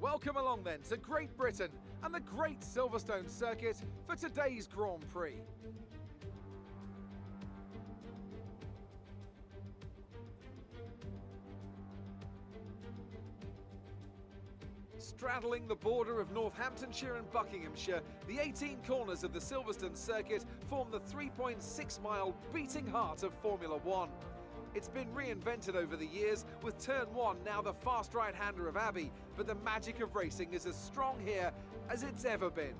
Welcome along then to Great Britain and the Great Silverstone circuit for today's Grand Prix. Straddling the border of Northamptonshire and Buckinghamshire, the 18 corners of the Silverstone circuit form the 3.6-mile beating heart of Formula One. It's been reinvented over the years, with Turn 1 now the fast right-hander of Abbey, but the magic of racing is as strong here as it's ever been.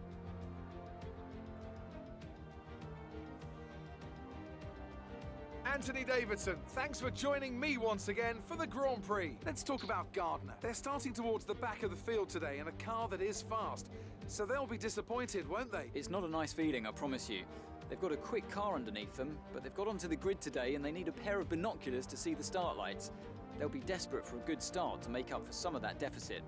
Anthony Davidson, thanks for joining me once again for the Grand Prix. Let's talk about Gardner. They're starting towards the back of the field today in a car that is fast, so they'll be disappointed, won't they? It's not a nice feeling, I promise you. They've got a quick car underneath them, but they've got onto the grid today and they need a pair of binoculars to see the start lights. They'll be desperate for a good start to make up for some of that deficit.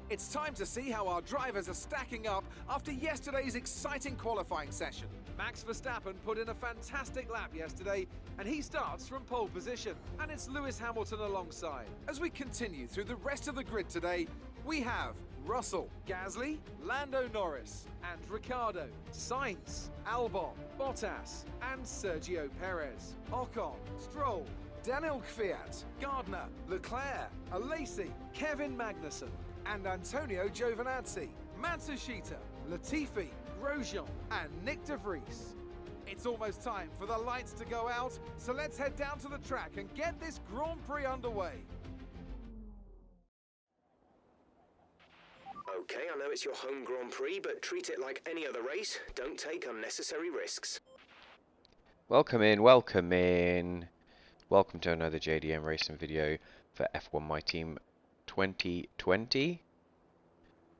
It's time to see how our drivers are stacking up after yesterday's exciting qualifying session. Max Verstappen put in a fantastic lap yesterday, and he starts from pole position. And it's Lewis Hamilton alongside. As we continue through the rest of the grid today, we have Russell, Gasly, Lando Norris, and Ricciardo, Sainz, Albon, Bottas, and Sergio Perez, Ocon, Stroll, Daniel Kvyat, Gardner, Leclerc, Alesi, Kevin Magnussen, and Antonio Giovinazzi, Matsushita, Latifi, Grosjean, and Nick de Vries. It's almost time for the lights to go out, so let's head down to the track and get this Grand Prix underway. Okay, I know it's your home Grand Prix, but treat it like any other race. Don't take unnecessary risks. Welcome in, welcome in. Welcome to another JDM racing video for F1 My Team 2020.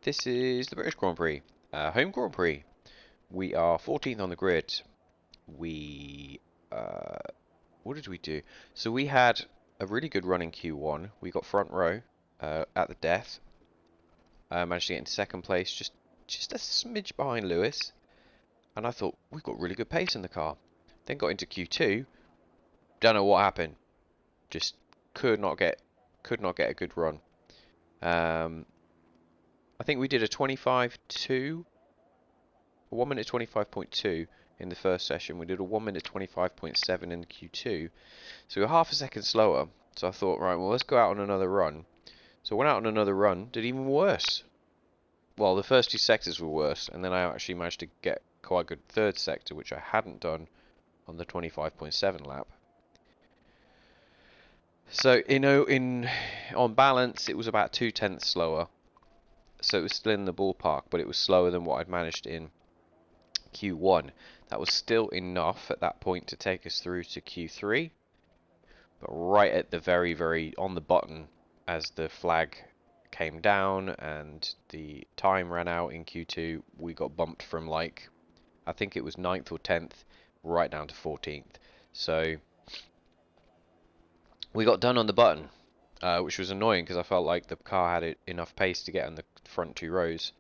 This is the British Grand Prix, home Grand Prix. We are 14th on the grid. We, what did we do? So we had a really good run in Q1. We got front row at the death. Managed to get into second place, just a smidge behind Lewis. And I thought, we've got really good pace in the car. Then got into Q2. Don't know what happened. Just could not get a good run. I think we did a 25.2, a 1 minute 25.2 in the first session. We did a 1 minute 25.7 in Q2, so we were half a second slower. So I thought, right, well, let's go out on another run. So I went out on another run, did even worse. Well, the first two sectors were worse, and then I actually managed to get quite a good third sector, which I hadn't done on the 25.7 lap. So, you know, on balance, it was about 0.2 slower. So it was still in the ballpark, but it was slower than what I'd managed in Q1. That was still enough at that point to take us through to Q3. But right at the very on the button, as the flag came down and the time ran out in Q2, we got bumped from, like, I think it was 9th or 10th, right down to 14th. So we got done on the button, which was annoying because I felt like the car had enough pace to get on the front two rows,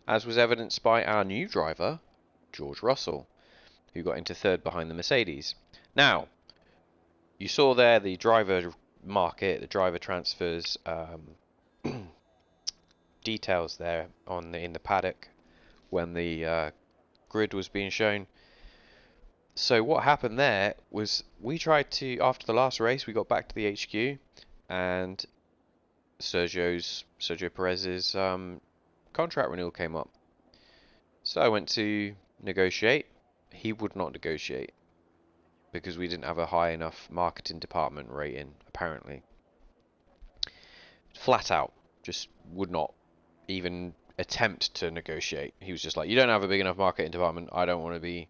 as was evidenced by our new driver, George Russell, who got into third behind the Mercedes. Now, you saw there the driver market, the driver transfers details there in the paddock when the grid was being shown. So what happened there was we tried to, after the last race, we got back to the HQ, and Sergio Perez's contract renewal came up. So I went to negotiate. He would not negotiate because we didn't have a high enough marketing department rating, apparently. Flat out, just would not even attempt to negotiate. He was just like, you don't have a big enough marketing department, I don't want to be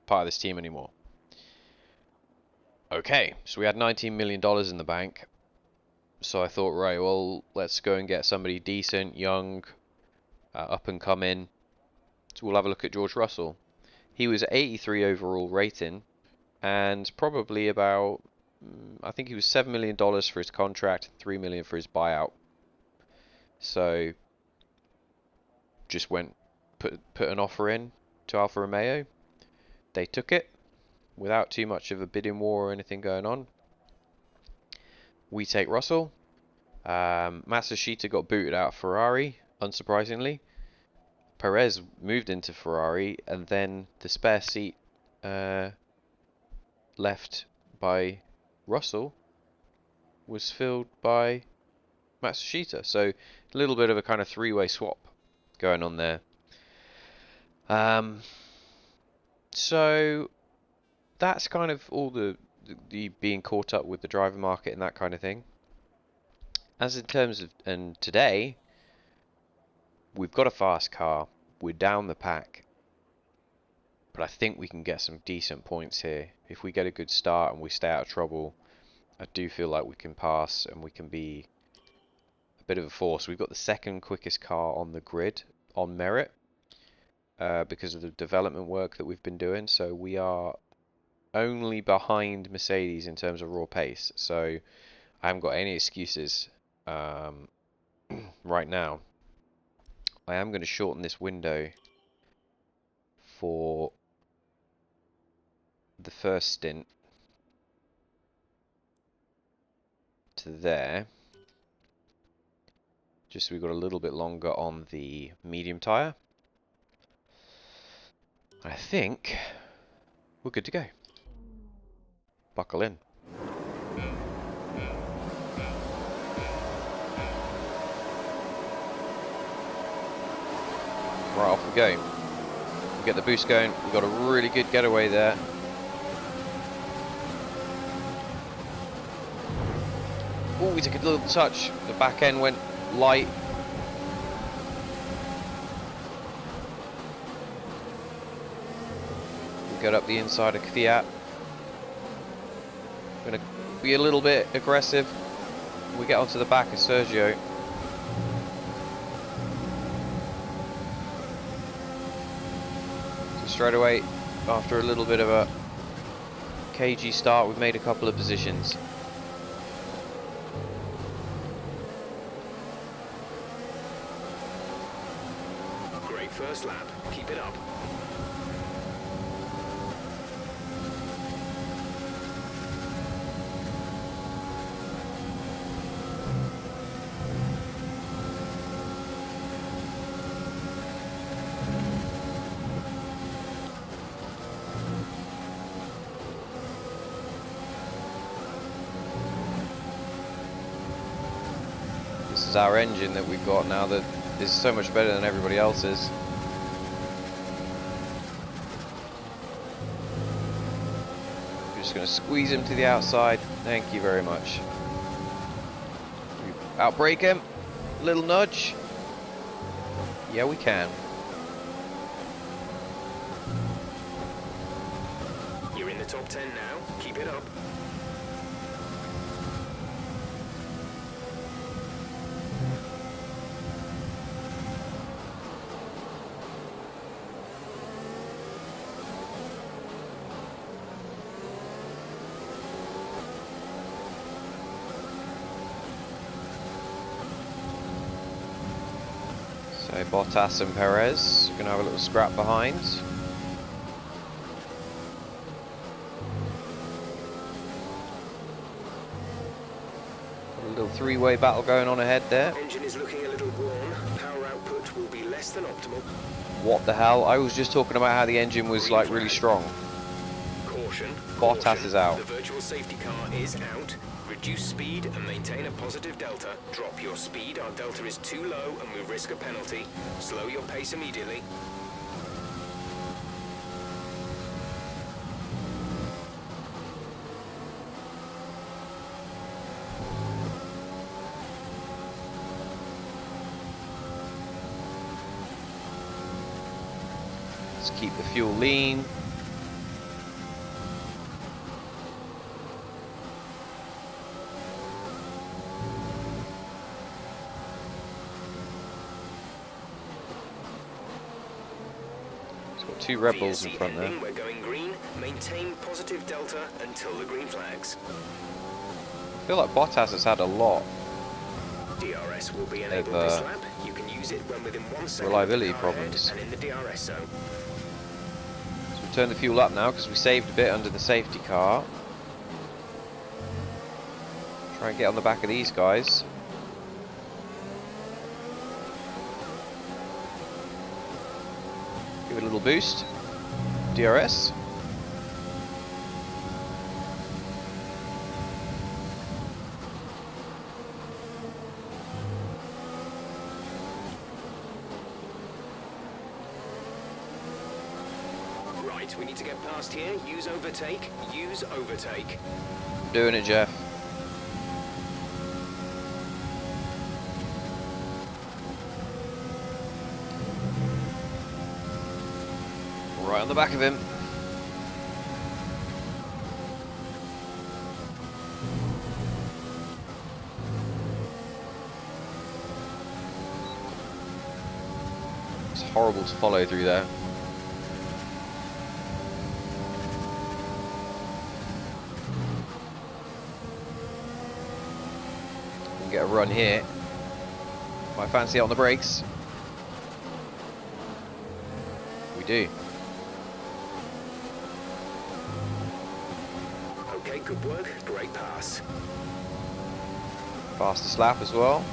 part of this team anymore. Okay, so we had $19 million in the bank. So I thought, right, well, let's go and get somebody decent, young, up and coming. So we'll have a look at George Russell. He was 83 overall rating, and probably about, I think he was $7 million for his contract, $3 million for his buyout. So just went, put an offer in to Alfa Romeo. They took it without too much of a bidding war or anything going on. We take Russell. Matsushita got booted out of Ferrari, unsurprisingly. Perez moved into Ferrari, and then the spare seat left by Russell was filled by Matsushita. So a little bit of a kind of three-way swap going on there. So that's kind of all the being caught up with the driver market and that kind of thing. As in terms of, and today we've got a fast car, we're down the pack, but I think we can get some decent points here. If we get a good start and we stay out of trouble, I do feel like we can pass and we can be a bit of a force. We've got the second quickest car on the grid on merit because of the development work that we've been doing, so we are only behind Mercedes in terms of raw pace, so I haven't got any excuses right now. I am going to shorten this window for the first stint to there, just so we've got a little bit longer on the medium tyre. I think we're good to go. Buckle in. Right, off we go. We get the boost going. We've got a really good getaway there. Oh, we took a little touch. The back end went light. We got up the inside of Fiat. We're going to be a little bit aggressive. We get onto the back of Sergio. Straight away, after a little bit of a cagey start, we've made a couple of positions. Great first lap. Keep it up. This is our engine that we've got now that is so much better than everybody else's. We're just going to squeeze him to the outside. Thank you very much. Outbrake him. Little nudge. Yeah, we can. You're in the top 10 now. Keep it up. So Bottas and Perez are going to have a little scrap behind. Got a little three-way battle going on ahead there. Engine is looking a little worn. Power output will be less than optimal. What the hell? I was just talking about how the engine was like really strong. Caution. Bottas Caution. is out. The virtual safety car is out. Reduce speed and maintain a positive delta. Drop your speed. Our delta is too low and we risk a penalty. Slow your pace immediately. Let's keep the fuel lean. Two Red Bulls in front there. We're going green. Maintain positive delta until the green flags. I feel like Bottas has had a lot DRS will be enabled this lap. You can use it when within 1 second reliability of the car problems. ahead and in the DRS zone. So we turn the fuel up now because we saved a bit under the safety car. Try and get on the back of these guys. little boost. DRS. Right, we need to get past here. Use overtake. Use overtake. Doing it, Jeff. Right on the back of him. It's horrible to follow through there. We can get a run here. Might fancy it on the brakes. We do. Okay, good work. Great pass. Fastest lap as well.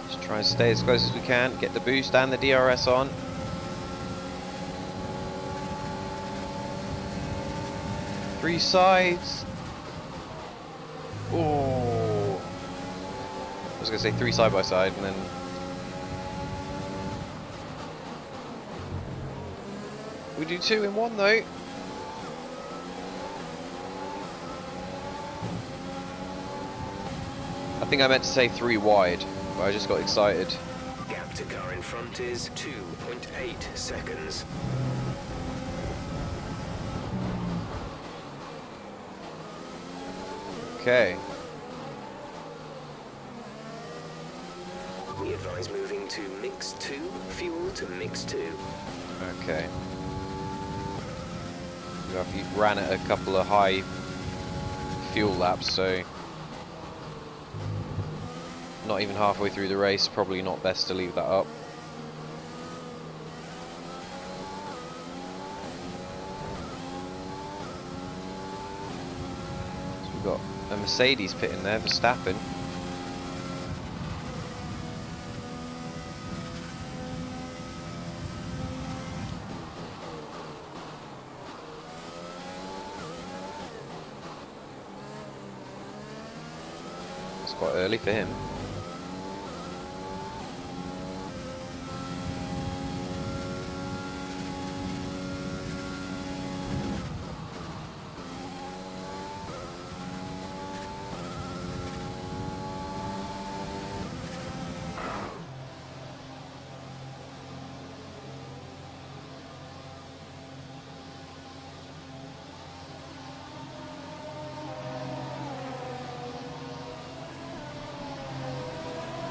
Just try and stay as close as we can, get the boost and the DRS on. Three sides. Oh, I was gonna say three side by side, and then we do two in one though. I think I meant to say three wide, but I just got excited. Gap to car in front is 2.8 seconds. Okay. We advise moving to mix 2, fuel to mix 2. Okay. You ran at a couple of high fuel laps, so not even halfway through the race, probably not best to leave that up. So we've got a Mercedes pit in there, Verstappen. It's quite early for him.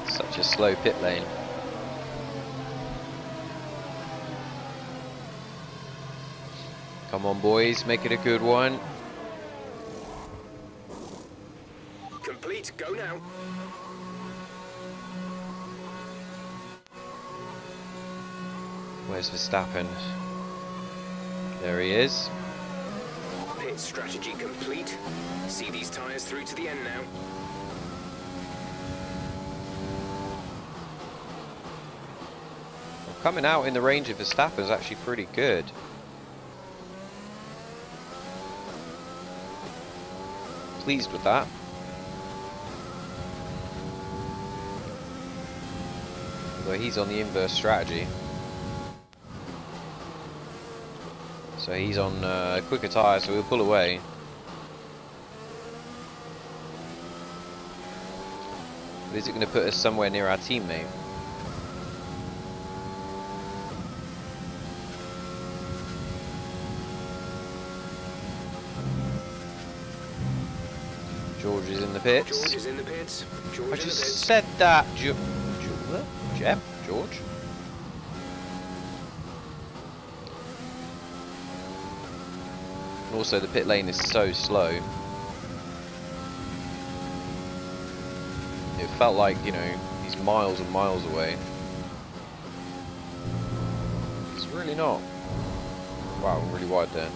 Such a slow pit lane. Come on boys, make it a good one. Complete, go now. Where's Verstappen? There he is. Pit strategy complete. See these tyres through to the end now. Coming out in the range of Verstappen is actually pretty good. Pleased with that. Although he's on the inverse strategy. So he's on quicker tyres, so we'll pull away. But is it going to put us somewhere near our teammate? George is in the pits. George is in the pits. George I in the just pits. said that. George? And also the pit lane is so slow. It felt like, you know, he's miles and miles away. It's really not. Wow, really wide there.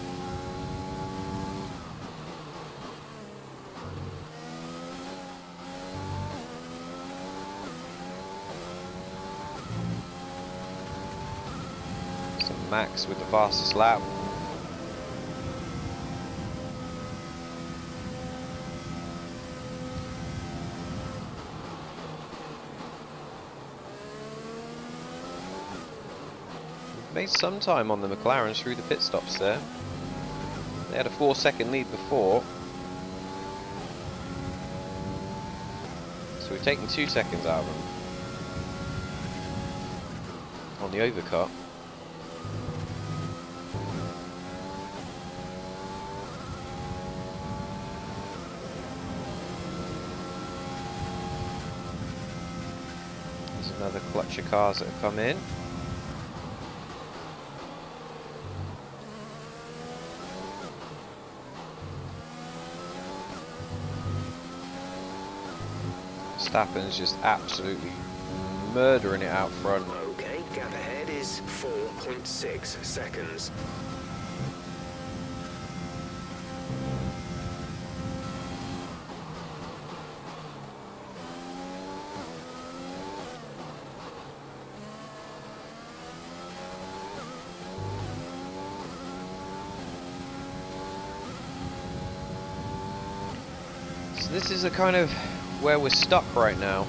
So Max with the fastest lap. Made some time on the McLarens through the pit stops there. They had a 4-second lead before. So we've taken 2 seconds out of them on the overcut. There's another clutch of cars that have come in. Verstappen's just absolutely murdering it out front. Okay, gap ahead is 4.6 seconds. So this is a kind of where we're stuck right now.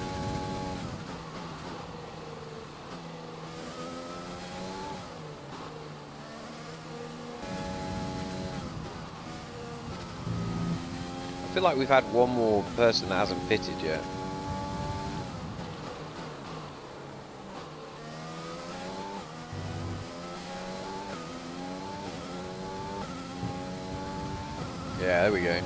I feel like we've had one more person that hasn't pitted yet. Yeah, there we go.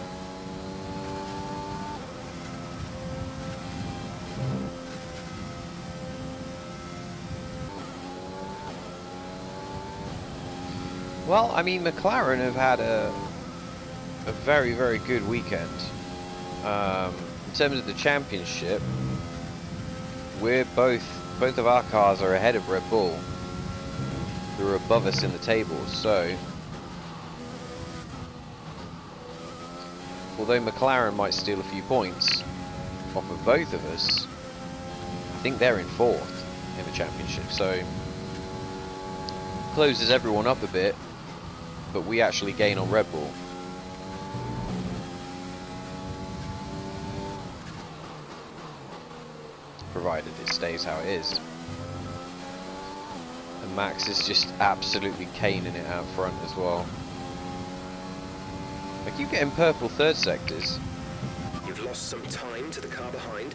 Well, I mean, McLaren have had a very, very good weekend. In terms of the championship, we're both of our cars are ahead of Red Bull, who are above us in the table. So, although McLaren might steal a few points off of both of us, I think they're in 4th in the championship. So, closes everyone up a bit. But we actually gain on Red Bull. Provided it stays how it is. And Max is just absolutely caning it out front as well. I keep getting purple third sectors. You've lost some time to the car behind.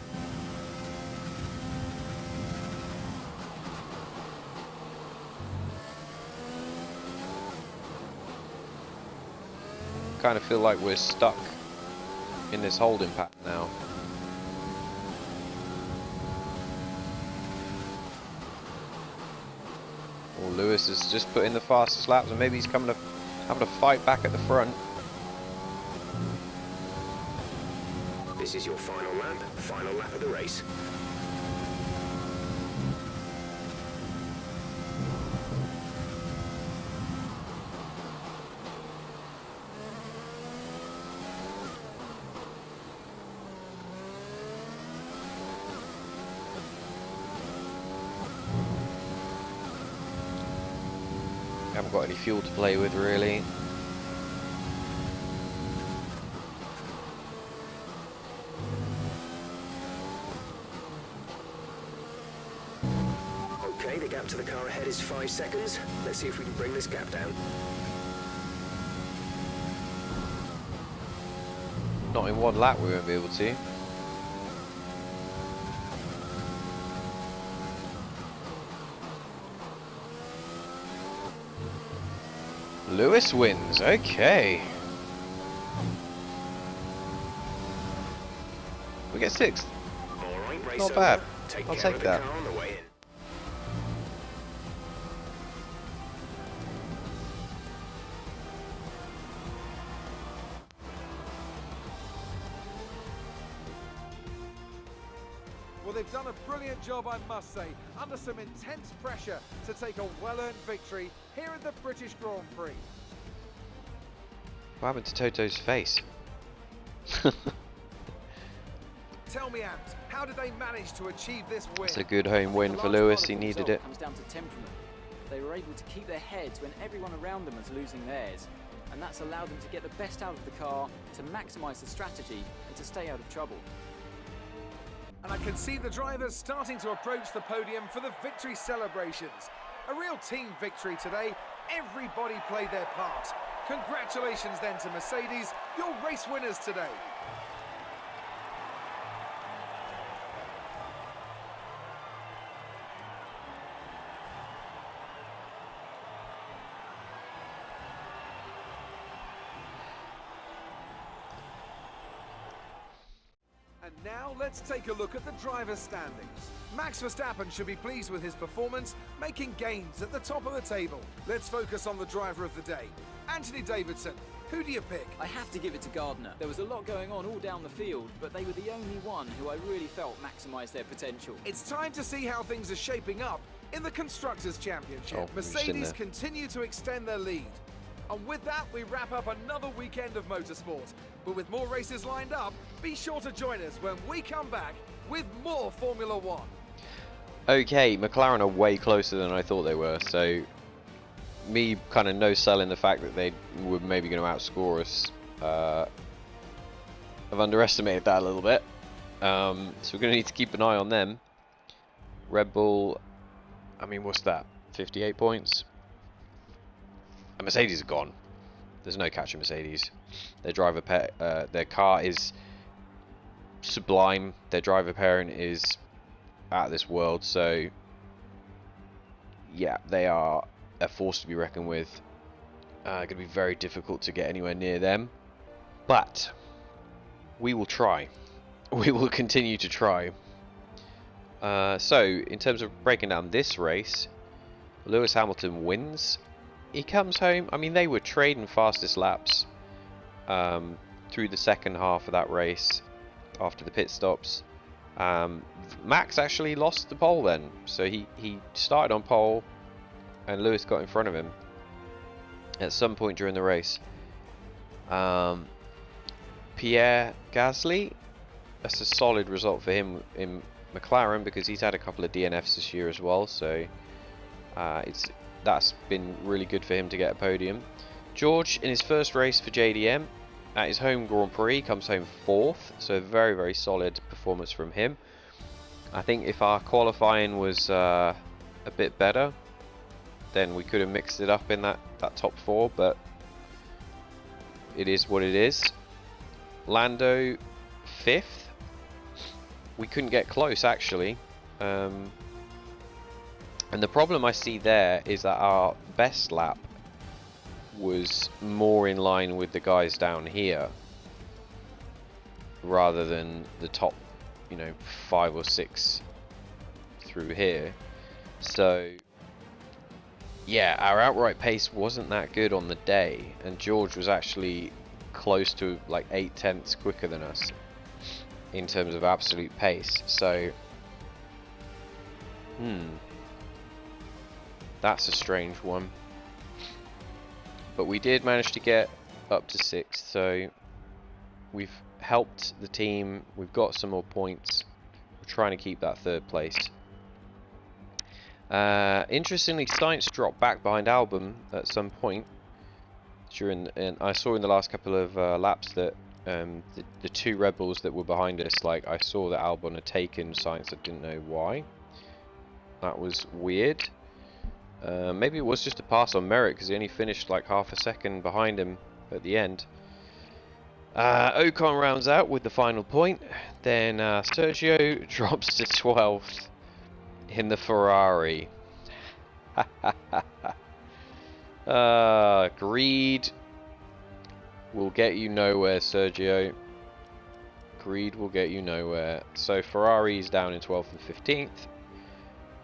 Kind of feel like we're stuck in this holding pattern now. Well, Lewis has just put in the fastest laps, and maybe he's having to fight back at the front. This is your final lap of the race. Haven't got any fuel to play with, really. Okay, the gap to the car ahead is 5 seconds. Let's see if we can bring this gap down. Not in one lap we won't be able to. Lewis wins, okay. We get 6th. All right, race Not over. bad. Take I'll care take of the that. car on the way in. Well, they've done a brilliant job, I must say, under some intense pressure to take a well-earned victory here at the British Grand Prix. What happened to Toto's face? Tell me, Ant, how did they manage to achieve this win? It's a good home win for Lewis. He needed it. Comes down to temperament. They were able to keep their heads when everyone around them was losing theirs, and that's allowed them to get the best out of the car, to maximise the strategy, and to stay out of trouble. And I can see the drivers starting to approach the podium for the victory celebrations. A real team victory today. Everybody played their part. Congratulations then to Mercedes, your race winners today. And now let's take a look at the driver's standings. Max Verstappen should be pleased with his performance, making gains at the top of the table. Let's focus on the driver of the day. Anthony Davidson, who do you pick? I have to give it to Gardner. There was a lot going on all down the field, but they were the only one who I really felt maximised their potential. It's time to see how things are shaping up in the Constructors' Championship. Oh, Mercedes continue to extend their lead. And with that, we wrap up another weekend of motorsport. But with more races lined up, be sure to join us when we come back with more Formula One. Okay, McLaren are way closer than I thought they were, so me kind of no-selling the fact that they were maybe going to outscore us. I've underestimated that a little bit. So we're going to need to keep an eye on them. Red Bull, I mean, what's that? 58 points? And Mercedes are gone. There's no catching Mercedes. Their driver their car is sublime. Their driver pairing is out of this world. So yeah, they are a force to be reckoned with. Going to be very difficult to get anywhere near them. But we will try. We will continue to try. So in terms of breaking down this race, Lewis Hamilton wins. He comes home. I mean, they were trading fastest laps through the second half of that race after the pit stops. Max actually lost the pole then, so he started on pole and Lewis got in front of him at some point during the race. Pierre Gasly, that's a solid result for him in McLaren because he's had a couple of DNFs this year as well, so that's been really good for him to get a podium. George, in his first race for JDM at his home Grand Prix, comes home 4th, so very, very solid performance from him. I think if our qualifying was a bit better, then we could have mixed it up in that top 4, but it is what it is. Lando 5th. We couldn't get close actually. And the problem I see there is that our best lap was more in line with the guys down here rather than the top, 5 or 6 through here. So yeah, our outright pace wasn't that good on the day, and George was actually close to like 8 tenths quicker than us in terms of absolute pace. So that's a strange one. But we did manage to get up to 6th, so we've helped the team. We've got some more points. We're trying to keep that 3rd place. Interestingly, Sainz dropped back behind Albon at some point during, and I saw in the last couple of laps that the 2 Red Bulls that were behind us, like I saw that Albon had taken Sainz. I didn't know why. That was weird. Maybe it was just a pass on merit because he only finished like half a second behind him at the end. Ocon rounds out with the final point. Then Sergio drops to 12th in the Ferrari. Greed will get you nowhere, Sergio. Greed will get you nowhere. So Ferrari's down in 12th and 15th.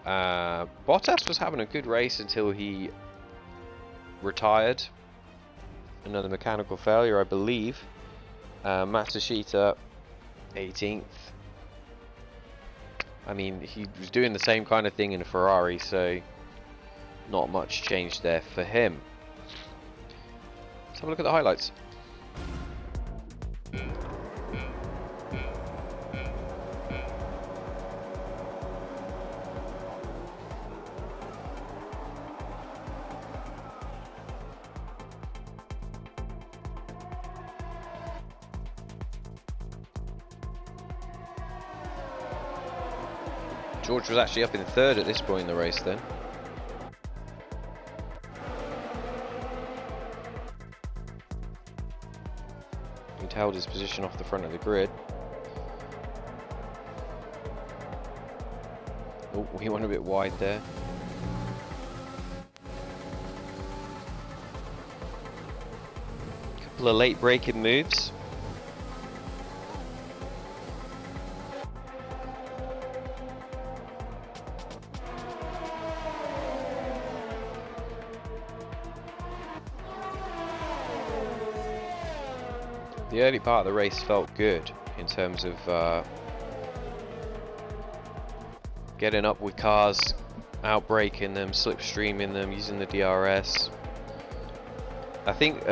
Bottas was having a good race until he retired. Another mechanical failure, I believe. Matsushita 18th. I mean, he was doing the same kind of thing in a Ferrari, so not much changed there for him. Let's have a look at the highlights. George was actually up in third at this point in the race then. He'd held his position off the front of the grid. Oh, he went a bit wide there. Couple of late braking moves. The early part of the race felt good in terms of getting up with cars, out-braking them, slipstreaming them, using the DRS. I think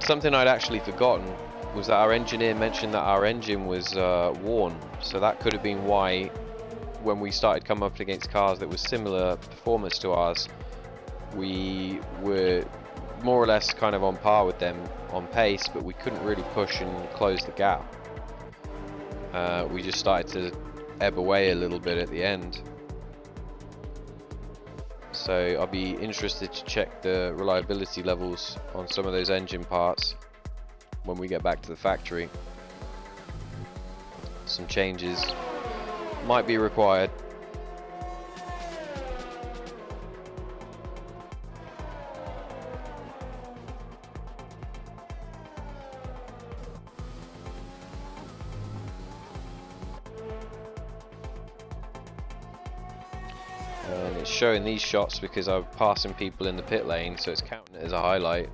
something I'd actually forgotten was that our engineer mentioned that our engine was worn, so that could have been why when we started coming up against cars that was similar performance to ours, we were more or less kind of on par with them on pace, but we couldn't really push and close the gap. We just started to ebb away a little bit at the end. So I'll be interested to check the reliability levels on some of those engine parts when we get back to the factory. Some changes might be required. And it's showing these shots because I'm passing people in the pit lane, so it's counting it as a highlight.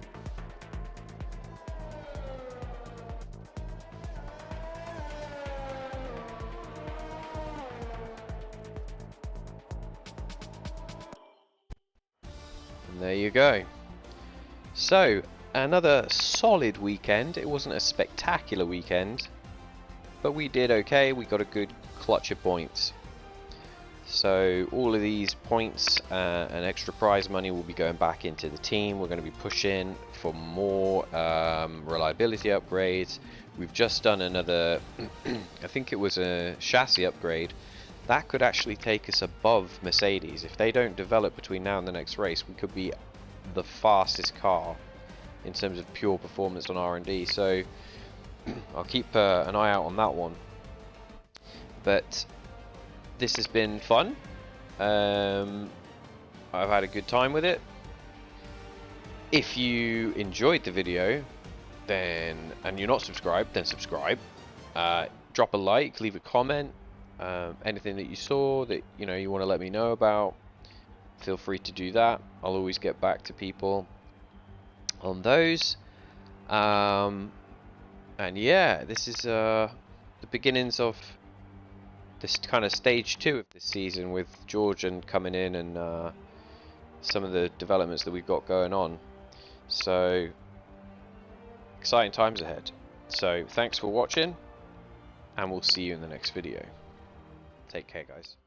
And there you go. So, another solid weekend. It wasn't a spectacular weekend, but we did okay. We got a good clutch of points. So all of these points and extra prize money will be going back into the team. We're going to be pushing for more reliability upgrades. We've just done another, I think it was a chassis upgrade. That could actually take us above Mercedes. If they don't develop between now and the next race, we could be the fastest car in terms of pure performance on R&D. So I'll keep an eye out on that one. But this has been fun. I've had a good time with it. If you enjoyed the video, then and you're not subscribed, then subscribe. Drop a like, leave a comment. Anything that you saw that you want to let me know about, feel free to do that. I'll always get back to people on those. And yeah, this is the beginnings of this kind of stage 2 of this season, with Georgian coming in and some of the developments that we've got going on. So exciting times ahead. So thanks for watching, and we'll see you in the next video. Take care, guys.